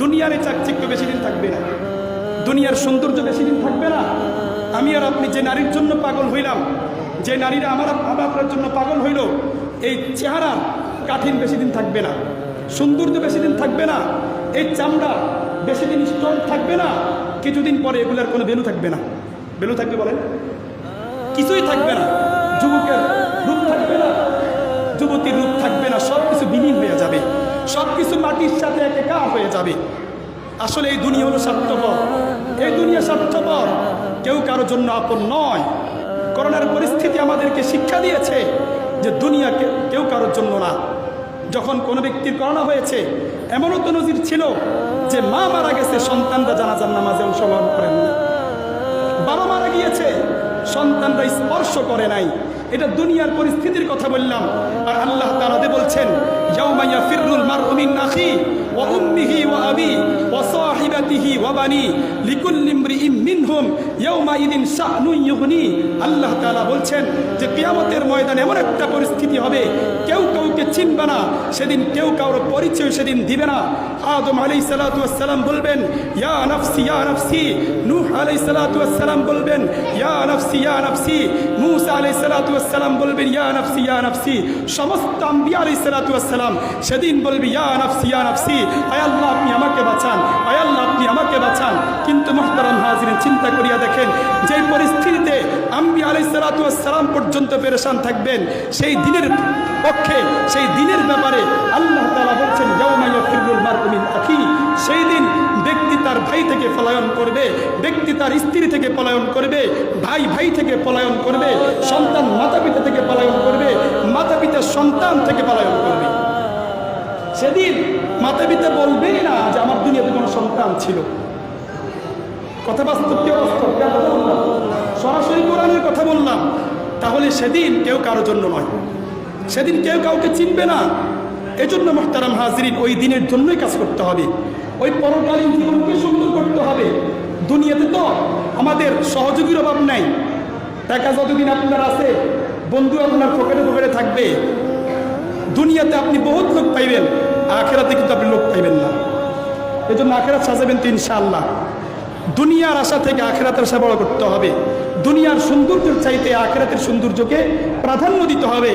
দুনিয়ার এই চাকচিক্য বেশি দিন থাকবে না, দুনিয়ার সৌন্দর্য বেশি দিন থাকবে না। আমি আর আপনি যে নারীর জন্য পাগল হইলাম, যে নারীরা আমার আপনার জন্য পাগল হইল, এই চেহারা কাঠিন বেশি দিন থাকবে না, সৌন্দর্য বেশি দিন থাকবে না, এই চামড়া বেশি দিন স্ট্রং থাকবে না। কিছুদিন পরে এগুলোর কোনো ভ্যালু থাকবে না। ভ্যালু থাকবে বলেন? কিছুই থাকবে না। যুবকের রূপ থাকবে না, যুবতীর রূপ থাকবে না, সব কিছু বিলীন হয়ে যাবে, সব কিছু মাটির সাথে একাকার হয়ে যাবে। আসলে এই দুনিয়া হলো স্বার্থপর, এই দুনিয়া স্বার্থপর, কেউ কারোর জন্য আপন নয়। করোনার পরিস্থিতি আমাদেরকে শিক্ষা দিয়েছে যে দুনিয়া কেউ কারোর জন্য না। যখন কোনো ব্যক্তির করোনা হয়েছে, এমনও তো নজির ছিল যে মা মারা গেছে, সন্তানরা জানাজার নামাজে অংশগ্রহণ করেন না। বাবা মারা গিয়েছে, সন্তানরা স্পর্শ করে নাই। এটা দুনিয়ার পরিস্থিতির কথা বললাম। আর আল্লাহ তাআলা বলছেন, ইয়াউমা ইয়াফিরুল মারউ মিন আখি ওয়া উম্মিহি ওয়া আবি ওয়া সাহিবাতিহি ওয়া বানি লিকুল্লি ইমরিইম মিনহুম ইয়াউমা ইদিন শা'নুন ইউগনি। আল্লাহ তাআলা বলছেন যে কিয়ামতের ময়দানে এমন একটা পরিস্থিতি হবে, কেউ কাউকে চিনবে না, সেদিন কেউ কারোর পরিচয় সেদিন দিবে না। আদম আলাইহিস সালাতু ওয়াস সালাম বলবেন, ইয়া নাফসি ইয়া নাফসি। নূহ আলাইহিস সালাতু ওয়াস সালাম বলবেন, ইয়া নাফসি ইয়া নাফসি। মূসা আলাইহিস সালাতু ওয়াস সালাম বলবেন, ইয়া নাফসি ইয়া নাফসি। সমস্ত আম্বিয়া আলাইহিস সালাতু ওয়াস সালাম সেদিন বলবে, ইয়া নাফসি ইয়া নাফসি, আয় আল্লাহ আপনি আমাকে বাঁচান, আয় আল্লাহ আপনি আমাকে বাঁচান। কিন্তু মুহতারাম হাজিরিন, চিন্তা করিয়া দেখেন, যে পরিস্থিতিতে আম্বিয়া আলাইহিস সালাতু ওয়াস সালাম পর্যন্ত পেরেশান থাকবেন, সেই দিনের পক্ষে, সেই দিনের ব্যাপারে আল্লাহ তাআলা বলছেন, ইয়াউমা ইয়াফিরুল মারউ মিন আখি। সেই দিন ব্যক্তি তার ভাই থেকে পলায়ন করবে, ব্যক্তি তার স্ত্রী থেকে পলায়ন করবে, ভাই ভাই থেকে পলায়ন করবে, সন্তান মাতা পিতা থেকে পলায়ন করবে, মাতা পিতা সন্তান থেকে পলায়ন করবে। সেদিন মাতা পিতা বলবেই না যে আমার দুনিয়াতে কোনো সন্তান ছিল। কথা বাস্তব, কেউ বাস্তব, সরাসরি কোরআনের কথা বললাম। তাহলে সেদিন কেউ কারোর জন্য নয়, সেদিন কেউ কাউকে চিনবে না। এজন্য মুহতারাম হাজিরিন, ওই দিনের জন্যই কাজ করতে হবে, ওই পরকালীন জীবনকে সুন্দর করতে হবে। দুনিয়াতে তো আমাদের সহযোগীর অভাব নাই। টাকা যতদিন আপনার আছে, বন্ধু আপনার পকেটে পকেটে থাকবে। দুনিয়াতে আপনি বহুত লোক পাইবেন, আখেরাতে কিন্তু আপনি লোক পাইবেন না। এজন্য আখেরাত সাজাবেন তো ইনশাআল্লাহ। দুনিয়ার আশা থেকে আখেরাতের আশা বড় করতে হবে। দুনিয়ার সৌন্দর্যের চাইতে আখেরাতের সৌন্দর্যকে প্রাধান্য দিতে হবে।